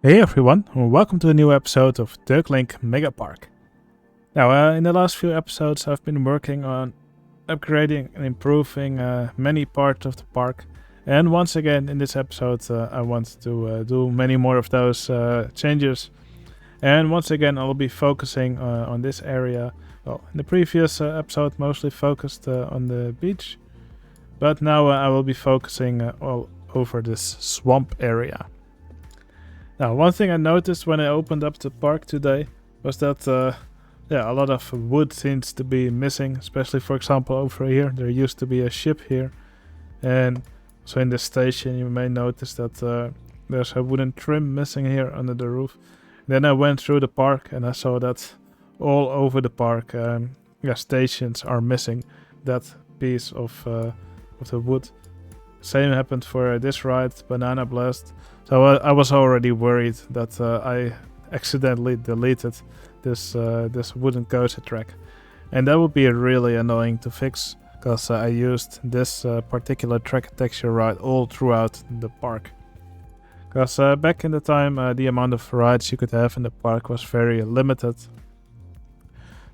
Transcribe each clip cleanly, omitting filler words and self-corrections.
Hey everyone, and welcome to a new episode of Deurklink Megapark. Now, in the last few episodes I've been working on upgrading and improving many parts of the park. And once again in this episode I want to do many more of those changes. And once again I'll be focusing on this area. Well, in the previous episode mostly focused on the beach. But now I will be focusing all over this swamp area. Now, one thing I noticed when I opened up the park today was that a lot of wood seems to be missing, especially for example over here. There used to be a ship here, and so in this station you may notice that there's a wooden trim missing here under the roof. Then I went through the park and I saw that all over the park stations are missing that piece of the wood. Same happened for this ride, Banana Blast. So I was already worried that I accidentally deleted this wooden coaster track, and that would be really annoying to fix because I used this particular track texture right all throughout the park. Because back in the time the amount of rides you could have in the park was very limited,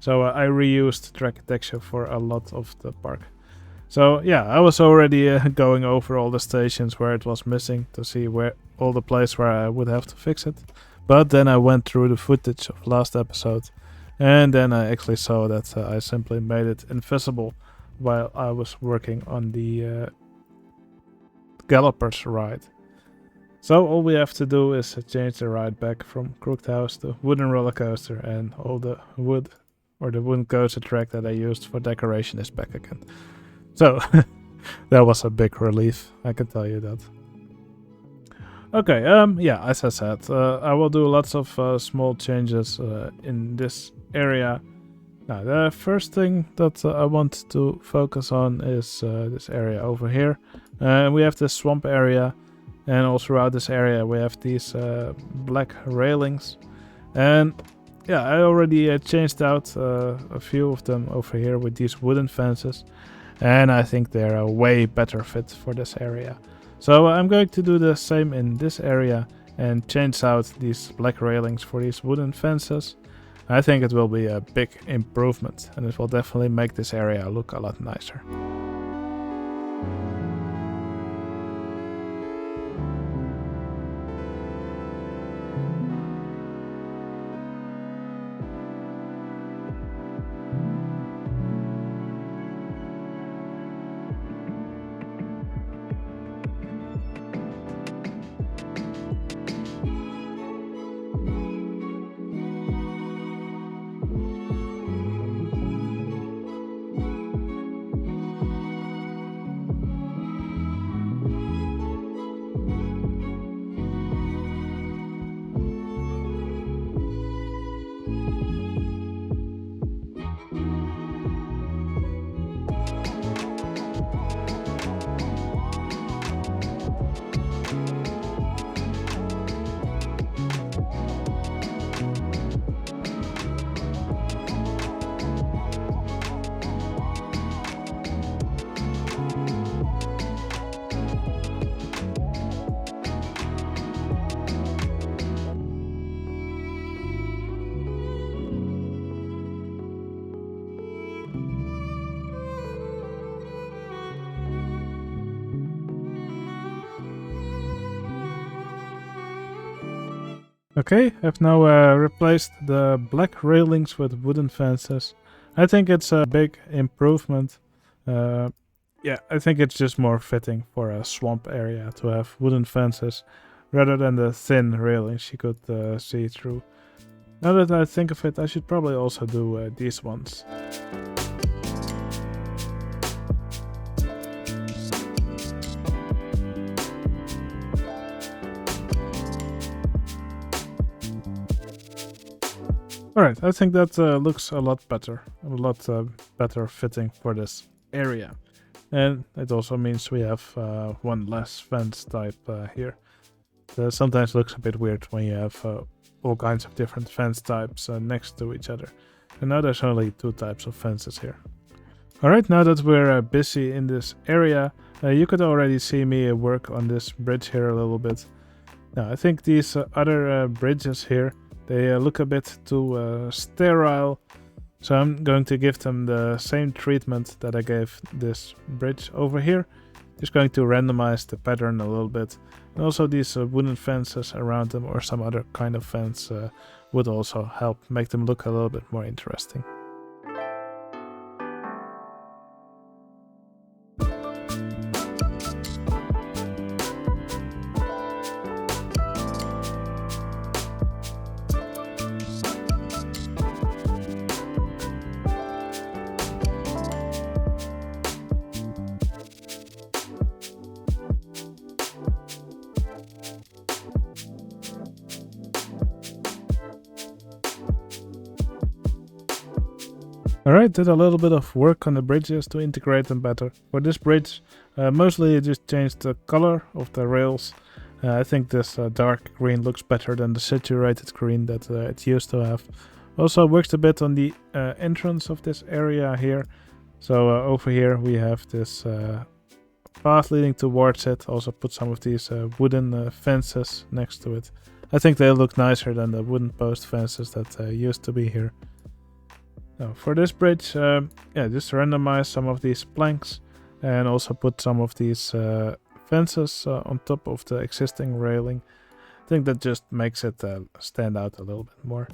so I reused track texture for a lot of the park. So yeah, I was already going over all the stations where it was missing to see where all the place where I would have to fix it. But then I went through the footage of last episode, and then I actually saw that I simply made it invisible while I was working on the Gallopers ride. So all we have to do is change the ride back from Crooked House to Wooden Roller Coaster, and all the wood or the wooden coaster track that I used for decoration is back again. So, that was a big relief, I can tell you that. Okay, as I said, I will do lots of small changes in this area. Now, the first thing that I want to focus on is this area over here. We have this swamp area, and all throughout this area we have these black railings. And yeah, I already changed out a few of them over here with these wooden fences. And I think they're a way better fit for this area. So I'm going to do the same in this area and change out these black railings for these wooden fences. I think it will be a big improvement, and it will definitely make this area look a lot nicer. Okay, I've now replaced the black railings with wooden fences. I think it's a big improvement. I think it's just more fitting for a swamp area to have wooden fences rather than the thin railings you could see through. Now that I think of it, I should probably also do these ones. Alright, I think that looks a lot better. A lot better fitting for this area. And it also means we have one less fence type here. That sometimes looks a bit weird when you have all kinds of different fence types next to each other. And now there's only two types of fences here. Alright, now that we're busy in this area, you could already see me work on this bridge here a little bit. Now I think these other bridges here, they look a bit too sterile, so I'm going to give them the same treatment that I gave this bridge over here. Just going to randomize the pattern a little bit. And also these wooden fences around them or some other kind of fence would also help make them look a little bit more interesting. Alright, did a little bit of work on the bridges to integrate them better. For this bridge, mostly I just changed the color of the rails. I think this dark green looks better than the saturated green that it used to have. Also works a bit on the entrance of this area here. So over here we have this path leading towards it. Also put some of these wooden fences next to it. I think they look nicer than the wooden post fences that used to be here. Now for this bridge, just randomize some of these planks and also put some of these fences on top of the existing railing. I think that just makes it stand out a little bit more.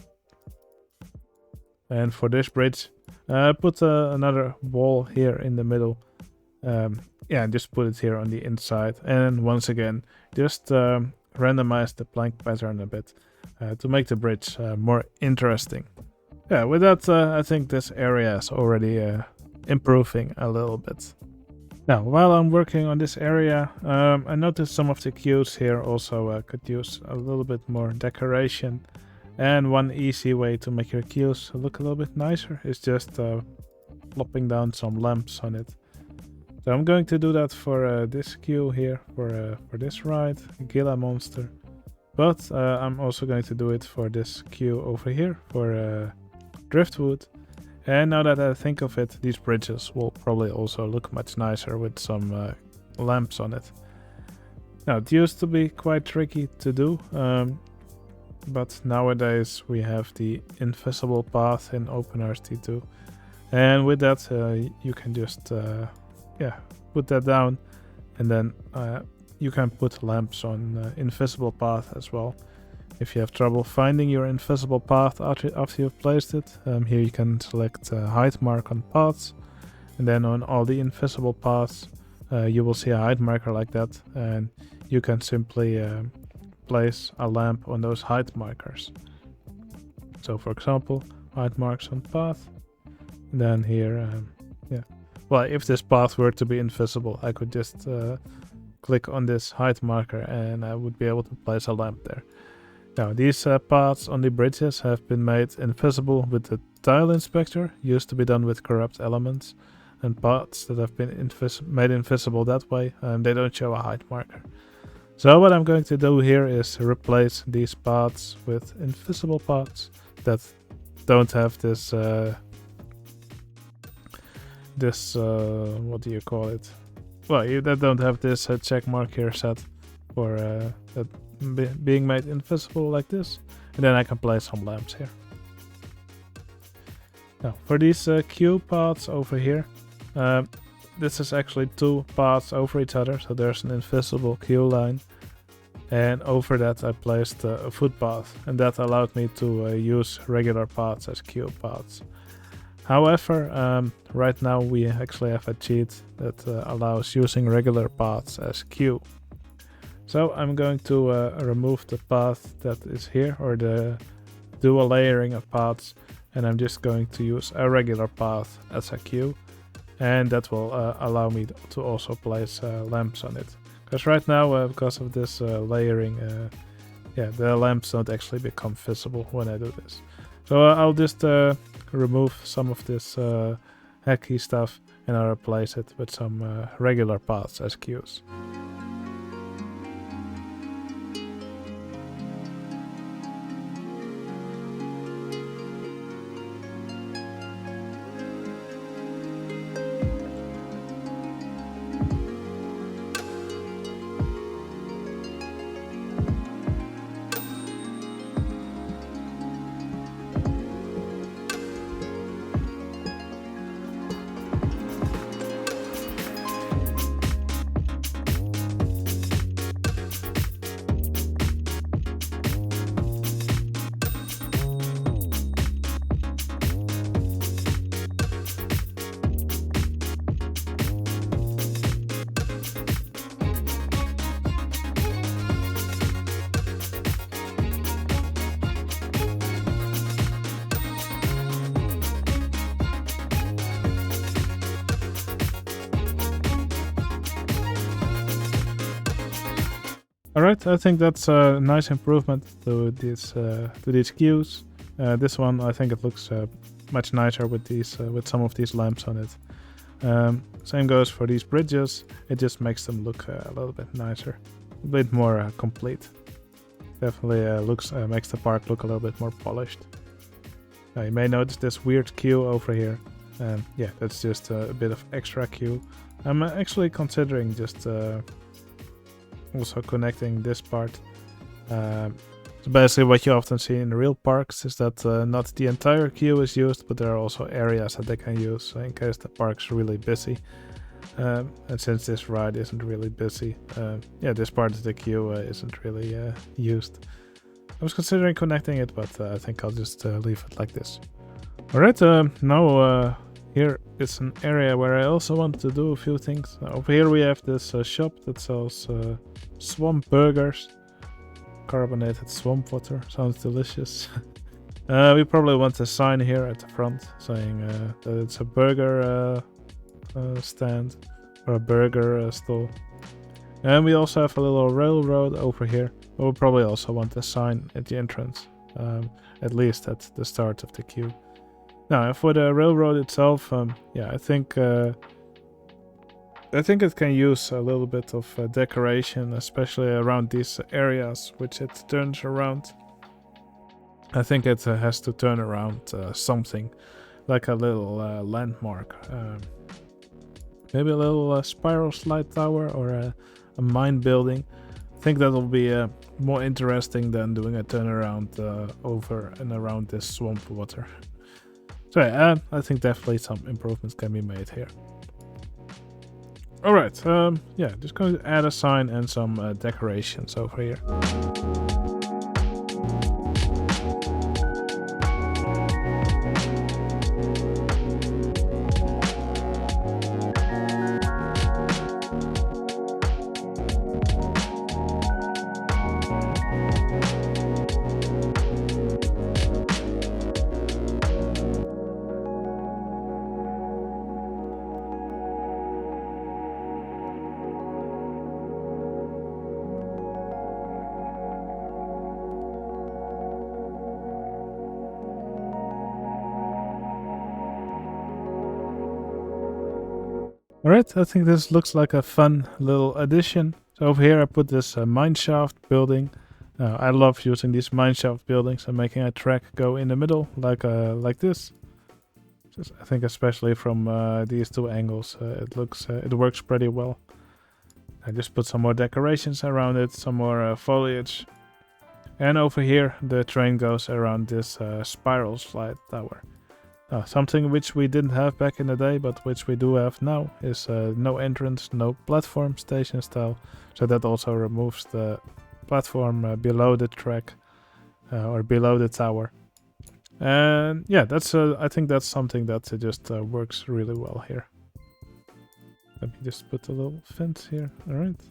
And for this bridge, put another wall here in the middle. Just put it here on the inside. And once again, just randomize the plank pattern a bit to make the bridge more interesting. Yeah, with that, I think this area is already improving a little bit. Now, while I'm working on this area, I noticed some of the queues here also could use a little bit more decoration. And one easy way to make your queues look a little bit nicer is just plopping down some lamps on it. So I'm going to do that for this queue here, for this ride, Gila Monster. But I'm also going to do it for this queue over here, for Driftwood. And now that I think of it, these bridges will probably also look much nicer with some lamps on it. Now, it used to be quite tricky to do, but nowadays we have the invisible path in OpenRT2. And with that, you can just put that down, and then you can put lamps on invisible path as well. If you have trouble finding your invisible path after you've placed it, here you can select hide mark on paths, and then on all the invisible paths you will see a hide marker like that, and you can simply place a lamp on those hide markers. So for example, hide marks on path, and then here, well, if this path were to be invisible, I could just click on this hide marker and I would be able to place a lamp there. Now, these paths on the bridges have been made invisible with the tile inspector, used to be done with corrupt elements, and paths that have been made invisible that way, they don't show a hide marker. So what I'm going to do here is replace these paths with invisible paths that don't have this, what do you call it? Well, that don't have this check mark here set for that being made invisible like this, and then I can place some lamps here. Now for these queue paths over here, this is actually two paths over each other, so there's an invisible queue line, and over that I placed a footpath, and that allowed me to use regular paths as queue paths. However, right now we actually have a cheat that allows using regular paths as queue. So I'm going to remove the path that is here, or do a layering of paths, and I'm just going to use a regular path as a queue, and that will allow me to also place lamps on it. Because right now, because of this layering, the lamps don't actually become visible when I do this. So I'll just remove some of this hacky stuff and I'll replace it with some regular paths as queues. Alright, I think that's a nice improvement to these queues. This one, I think it looks much nicer with with some of these lamps on it. Same goes for these bridges. It just makes them look a little bit nicer, a bit more complete. Definitely makes the park look a little bit more polished. Now you may notice this weird queue over here. Yeah, that's just a bit of extra queue. I'm actually considering just also connecting this part. So basically what you often see in real parks is that not the entire queue is used, but there are also areas that they can use in case the park's really busy. And since this ride isn't really busy, yeah, this part of the queue isn't really used. I was considering connecting it, but I think I'll just leave it like this. Alright, now here is an area where I also want to do a few things. Over here we have this shop that sells swamp burgers. Carbonated swamp water. Sounds delicious. We probably want a sign here at the front saying that it's a burger stand or a burger stall. And we also have a little railroad over here. We'll probably also want a sign at the entrance, at least at the start of the queue. Now, for the railroad itself, yeah, I think it can use a little bit of decoration, especially around these areas which it turns around. I think it has to turn around something, like a little landmark. Maybe a little spiral slide tower or a mine building. I think that will be more interesting than doing a turnaround over and around this swamp water. So yeah, I think definitely some improvements can be made here. Alright, yeah, just going to add a sign and some decorations over here. Alright, I think this looks like a fun little addition. So over here I put this mineshaft building. I love using these mineshaft buildings and making a track go in the middle like this. Just, I think especially from these two angles it works pretty well. I just put some more decorations around it, some more foliage. And over here the train goes around this spiral slide tower. Something which we didn't have back in the day, but which we do have now, is no entrance, no platform, station style. So that also removes the platform below the track or below the tower. And yeah, that's I think that's something that just works really well here. Let me just put a little fence here. All right.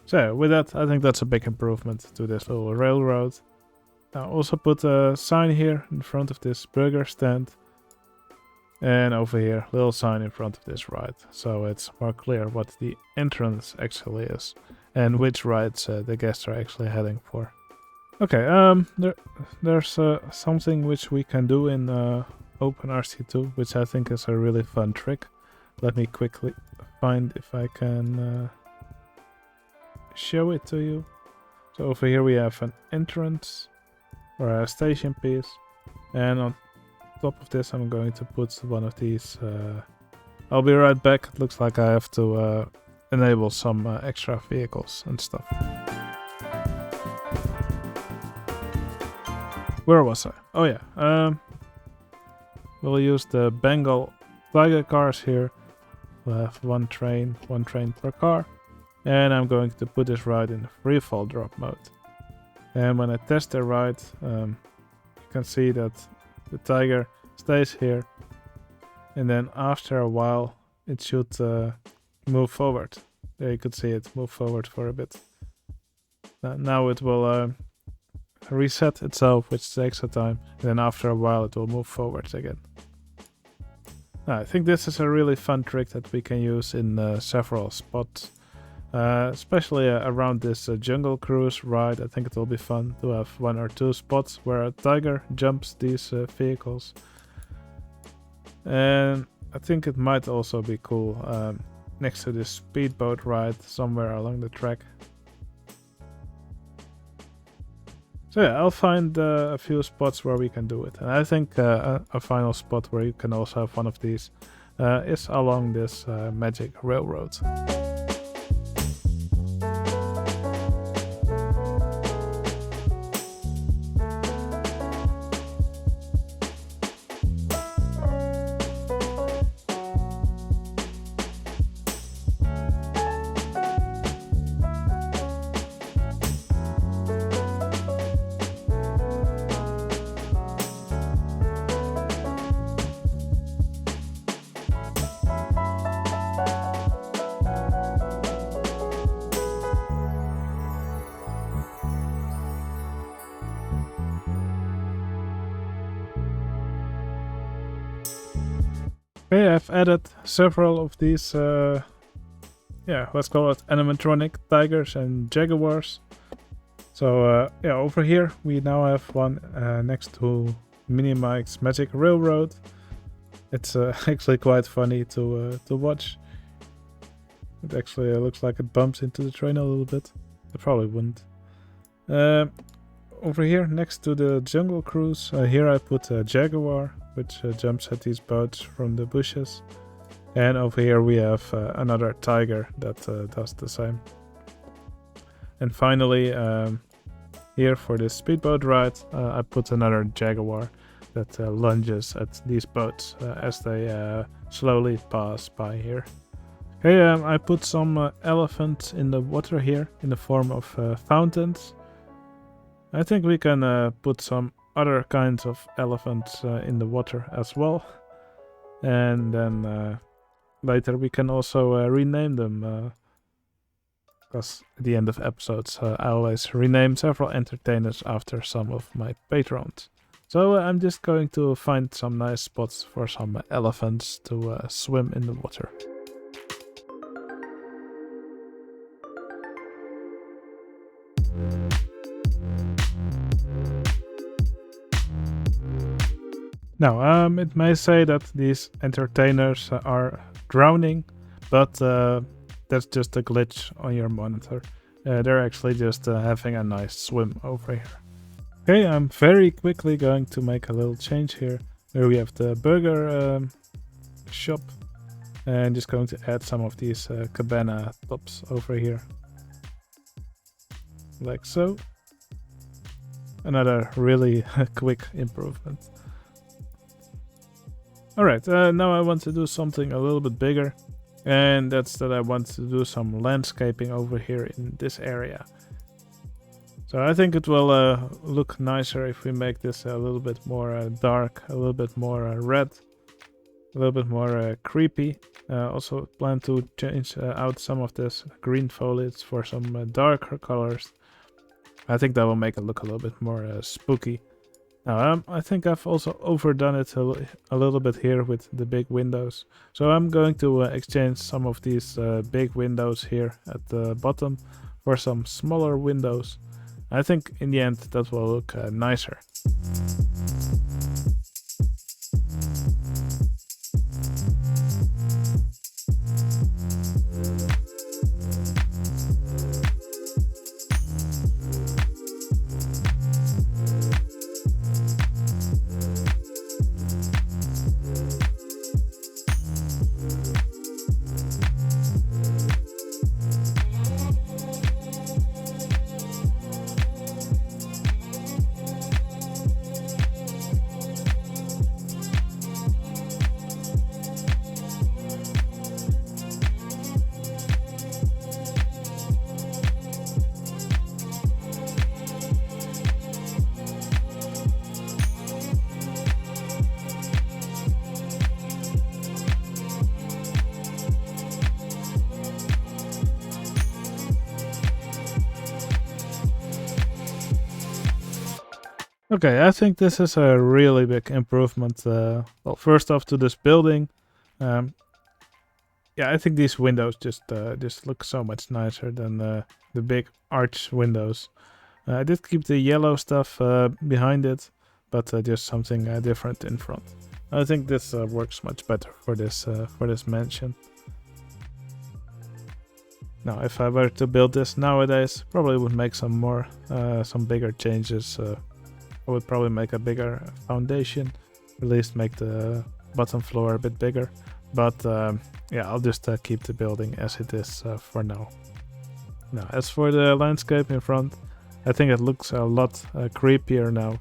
So with that, I think that's a big improvement to this little railroad. Now also put a sign here in front of this burger stand. And over here, little sign in front of this ride. So it's more clear what the entrance actually is. And which rides the guests are actually heading for. Okay, there's something which we can do in OpenRC2, which I think is a really fun trick. Let me quickly find if I can show it to you. So over here we have an entrance. Or a station piece, and on top of this I'm going to put one of these. I'll be right back. It looks like I have to enable some extra vehicles and stuff. Where was I? Oh yeah, we'll use the Bengal Tiger cars here. We'll have one train per car, and I'm going to put this ride in free fall drop mode. And when I test the ride, you can see that the tiger stays here. And then after a while, it should move forward. There you could see it move forward for a bit. Now it will reset itself, which takes a time. And then after a while, it will move forward again. Now, I think this is a really fun trick that we can use in several spots. especially around this jungle cruise ride. I think it will be fun to have 1 or 2 spots where a tiger jumps these vehicles. And I think it might also be cool next to this speedboat ride somewhere along the track. So yeah, I'll find a few spots where we can do it. And I think a final spot where you can also have one of these is along this magic railroad. Okay, I've added several of these, let's call it animatronic tigers and jaguars. So yeah, over here we now have one next to Mini Mike's Magic Railroad. It's actually quite funny to watch. It actually looks like it bumps into the train a little bit. It probably wouldn't. Over here next to the jungle cruise, here I put a jaguar, which jumps at these boats from the bushes. And over here we have another tiger that does the same. And finally, here for this speedboat ride, I put another jaguar that lunges at these boats as they slowly pass by here. Okay, I put some elephants in the water here in the form of fountains. I think we can put some other kinds of elephants in the water as well. And then later we can also rename them. Because at the end of episodes I always rename several entertainers after some of my patrons. So I'm just going to find some nice spots for some elephants to swim in the water. Now, it may say that these entertainers are drowning, but that's just a glitch on your monitor. They're actually just having a nice swim over here. Okay, I'm very quickly going to make a little change here. Here we have the burger shop, and just going to add some of these cabana tops over here. Like so. Another really quick improvement. Alright, now I want to do something a little bit bigger, and that's that I want to do some landscaping over here in this area. So I think it will look nicer if we make this a little bit more dark, a little bit more red, a little bit more creepy. Also plan to change out some of this green foliage for some darker colors. I think that will make it look a little bit more spooky. Now, I think I've also overdone it a little bit here with the big windows. So I'm going to exchange some of these big windows here at the bottom for some smaller windows. I think in the end that will look nicer. Okay, I think this is a really big improvement. Well, first off to this building. yeah, I think these windows just look so much nicer than the big arch windows. I did keep the yellow stuff behind it, but just something different in front. I think this works much better for this mansion. Now, if I were to build this nowadays, probably would make some bigger changes. I would probably make a bigger foundation, at least make the bottom floor a bit bigger. But yeah, I'll just keep the building as it is for now. Now, as for the landscape in front, I think it looks a lot creepier now.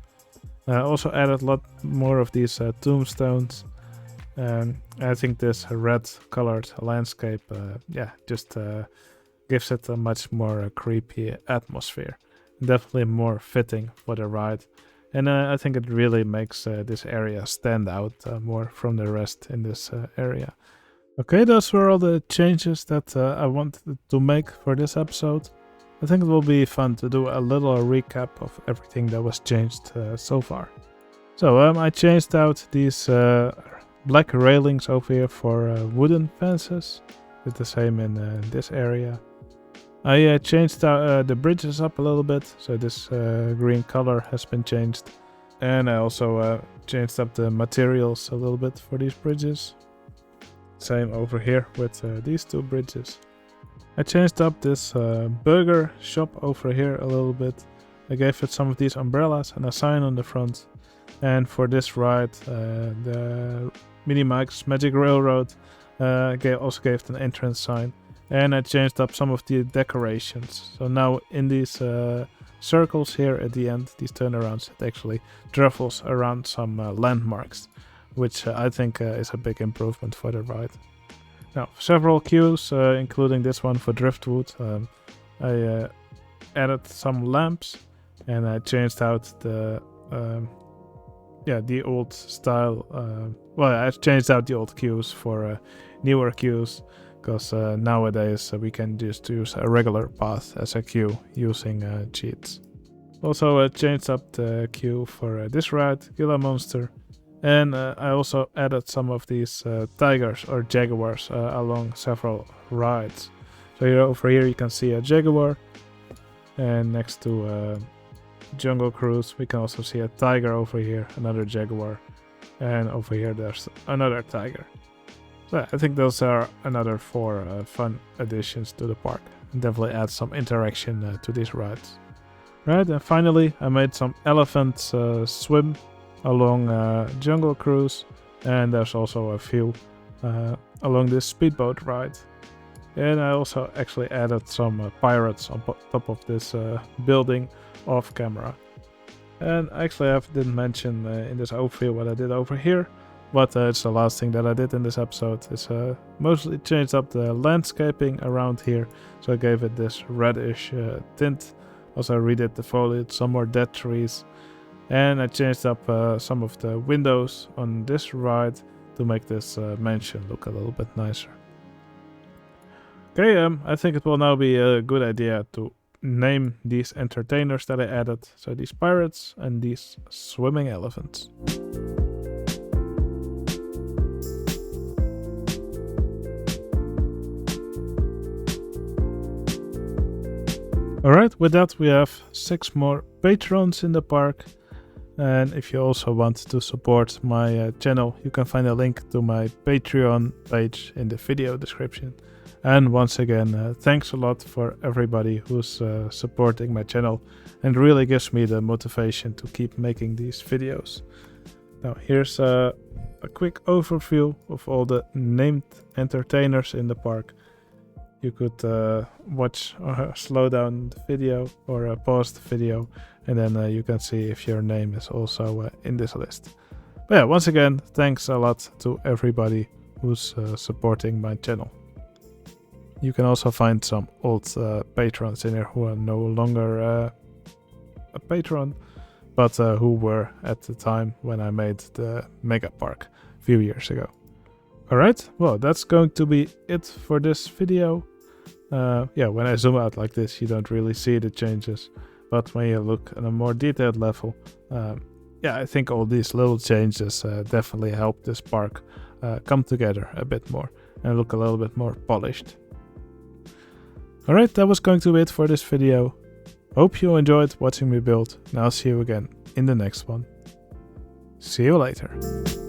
Also added a lot more of these tombstones. I think this red colored landscape, just gives it a much more creepy atmosphere. Definitely more fitting for the ride. And I think it really makes this area stand out more from the rest in this area. Okay, those were all the changes that I wanted to make for this episode. I think it will be fun to do a little recap of everything that was changed so far. So I changed out these black railings over here for wooden fences. Did the same in this area. I changed the bridges up a little bit, so this green color has been changed. And I also changed up the materials a little bit for these bridges. Same over here with these two bridges. I changed up this burger shop over here a little bit. I gave it some of these umbrellas and a sign on the front. And for this ride, the Mini Mike's Magic Railroad also gave an entrance sign. And I changed up some of the decorations. So now in these circles here at the end, these turnarounds, it actually travels around some landmarks, which I think is a big improvement for the ride. Now, several queues, including this one for Driftwood. I added some lamps, and I changed out the old style. I changed out the old queues for newer queues, because nowadays we can just use a regular path as a queue using cheats. Also changed up the queue for this ride, Gila Monster. And I also added some of these tigers or jaguars along several rides. So over here you can see a jaguar, and next to Jungle Cruise we can also see a tiger over here, another jaguar, and over here there's another tiger. So I think those are another 4 fun additions to the park, and definitely add some interaction to these rides. Right, and finally I made some elephants swim along Jungle Cruise, and there's also a few along this speedboat ride. And I also actually added some pirates on top of this building off camera. And actually I didn't mention in this overview what I did over here, but it's the last thing that I did in this episode. It's mostly changed up the landscaping around here, so I gave it this reddish tint. Also redid the foliage, some more dead trees. And I changed up some of the windows on this ride to make this mansion look a little bit nicer. Okay, I think it will now be a good idea to name these entertainers that I added. So these pirates and these swimming elephants. Alright, with that we have 6 more patrons in the park. And if you also want to support my channel, you can find a link to my Patreon page in the video description. And once again, thanks a lot for everybody who's supporting my channel, and really gives me the motivation to keep making these videos. Now here's a quick overview of all the named entertainers in the park. You could watch or slow down the video or pause the video, and then you can see if your name is also in this list. But yeah, once again, thanks a lot to everybody who's supporting my channel. You can also find some old patrons in here who are no longer a patron, but who were at the time when I made the Megapark a few years ago. Alright, well, that's going to be it for this video. When I zoom out like this, you don't really see the changes. But when you look at a more detailed level, I think all these little changes definitely help this park come together a bit more. and look a little bit more polished. Alright, that was going to be it for this video. Hope you enjoyed watching me build, and I'll see you again in the next one. See you later.